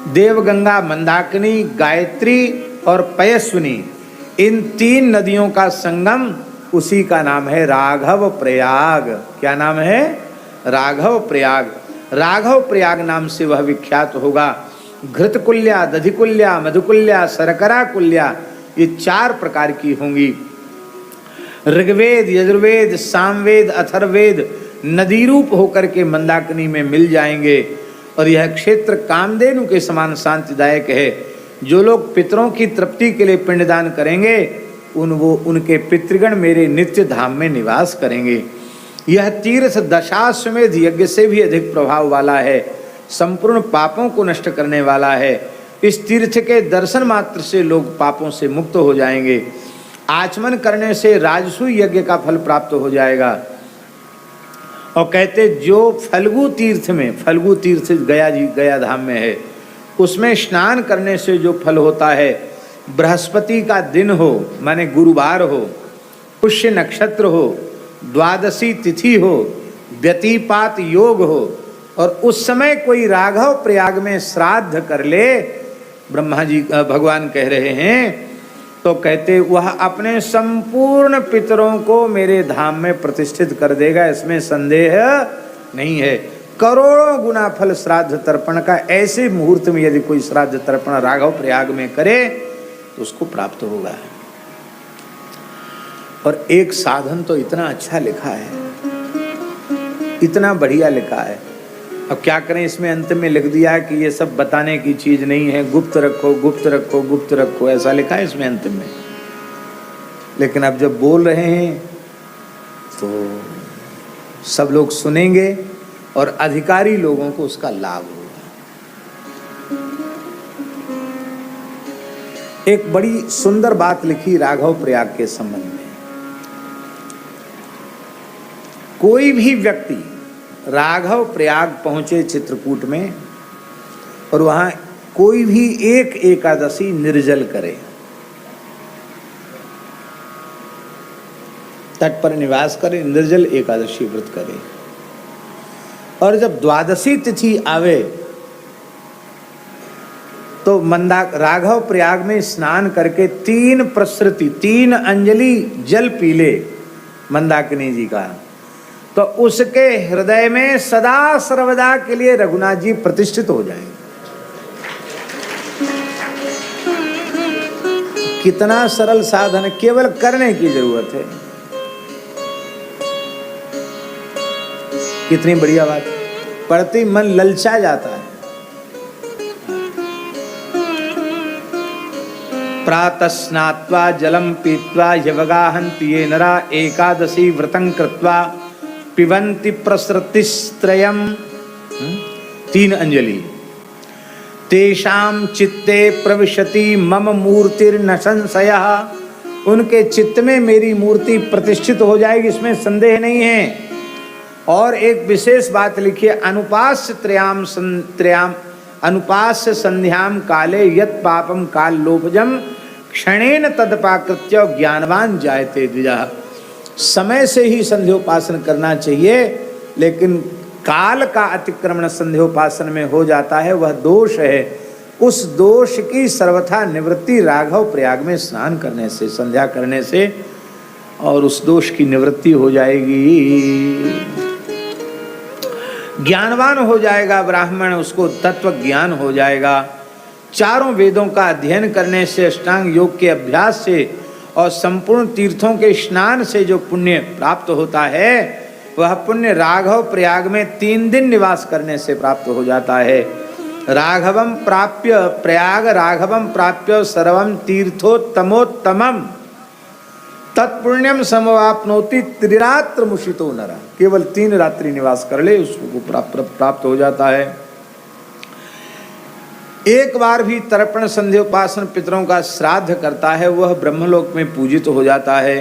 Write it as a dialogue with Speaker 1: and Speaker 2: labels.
Speaker 1: देवगंगा, मंदाकिनी, गायत्री और पयस्विनी, इन 3 नदियों का संगम, उसी का नाम है राघव प्रयाग। क्या नाम है? राघव प्रयाग। राघव प्रयाग नाम से वह विख्यात होगा। घृतकुल्या, दधिकुल्या, मधुकुल्या, शर्करा कुल्या, ये 4 प्रकार की होंगी। ऋग्वेद, यजुर्वेद, सामवेद, अथर्ववेद नदी रूप होकर के मंदाकिनी में मिल जाएंगे। और यह क्षेत्र कामधेनु के समान शांतिदायक है। जो लोग पितरों की तृप्ति के लिए पिंडदान करेंगे, उनके पितृगण मेरे नित्य धाम में निवास करेंगे। यह तीर्थ दशाश्वमेध यज्ञ से भी अधिक प्रभाव वाला है, संपूर्ण पापों को नष्ट करने वाला है। इस तीर्थ के दर्शन मात्र से लोग पापों से मुक्त हो जाएंगे। आचमन करने से राजसूय यज्ञ का फल प्राप्त हो जाएगा। और कहते जो फल्गु तीर्थ में, फल्गु तीर्थ गया धाम में है, उसमें स्नान करने से जो फल होता है, बृहस्पति का दिन हो, माने गुरुवार हो, पुष्य नक्षत्र हो, द्वादशी तिथि हो, व्यतिपात योग हो, और उस समय कोई राघव प्रयाग में श्राद्ध कर ले, ब्रह्मा जी भगवान कह रहे हैं, तो कहते वह अपने संपूर्ण पितरों को मेरे धाम में प्रतिष्ठित कर देगा, इसमें संदेह नहीं है। करोड़ों गुना फल श्राद्ध तर्पण का ऐसे मुहूर्त में यदि कोई श्राद्ध तर्पण राघव प्रयाग में करे तो उसको प्राप्त होगा। और एक साधन तो इतना अच्छा लिखा है, इतना बढ़िया लिखा है। अब क्या करें, इसमें अंत में लिख दिया कि ये सब बताने की चीज नहीं है, गुप्त रखो, गुप्त रखो, गुप्त रखो, ऐसा लिखा है इसमें अंत में। लेकिन अब जब बोल रहे हैं तो सब लोग सुनेंगे और अधिकारी लोगों को उसका लाभ होगा। एक बड़ी सुंदर बात लिखी राघव प्रयाग के संबंध में। कोई भी व्यक्ति राघव प्रयाग पहुंचे चित्रकूट में और वहां कोई भी एक एकादशी निर्जल करे, तट पर निवास करे, निर्जल एकादशी व्रत करे, और जब द्वादशी तिथि आवे तो राघव प्रयाग में स्नान करके 3 प्रसृति, 3 अंजलि जल पी ले मंदाकिनी जी का, तो उसके हृदय में सदा सर्वदा के लिए रघुनाथ जी प्रतिष्ठित हो जाएंगे। कितना सरल साधन, केवल करने की जरूरत है। कितनी बढ़िया बात, पढ़ते मन ललचा जाता है। प्रातः स्नात्वा जलम पीत्वा यवगाहन्ति ये नरा एकादशी व्रतं कृत्वा पिबन्ति प्रसृतिस्त्रयम्। 3 अंजलि। तेषां चित्ते प्रविशति मम मूर्तिर्न संशयः। उनके चित्त में मेरी मूर्ति प्रतिष्ठित हो जाएगी, इसमें संदेह नहीं है। और एक विशेष बात लिखिए, अनुपास्य संध्याम काले यत् पापम काल लोभजम क्षणेन तदपाकृत्य ज्ञानवान जायते द्विजः। समय से ही संध्योपासन करना चाहिए, लेकिन काल का अतिक्रमण संध्योपासन में हो जाता है, वह दोष है। उस दोष की सर्वथा निवृत्ति राघव प्रयाग में स्नान करने से, संध्या करने से, और उस दोष की निवृत्ति हो जाएगी। ज्ञानवान हो जाएगा ब्राह्मण, उसको तत्व ज्ञान हो जाएगा। 4 वेदों का अध्ययन करने से, अष्टांग योग के अभ्यास से और संपूर्ण तीर्थों के स्नान से जो पुण्य प्राप्त होता है, वह पुण्य राघव प्रयाग में 3 दिन निवास करने से प्राप्त हो जाता है। राघवम प्राप्य प्रयाग राघवम प्राप्य सर्वम तीर्थोत्तमोत्तमम तत्पुण्यम समवाप्नोति त्रिरात्र मुषितो नरा। केवल 3 रात्रि निवास कर ले, उसको प्राप्त हो जाता है। एक बार भी तर्पण संध्योपासन पितरों का श्राद्ध करता है, वह ब्रह्मलोक में पूजित हो जाता है।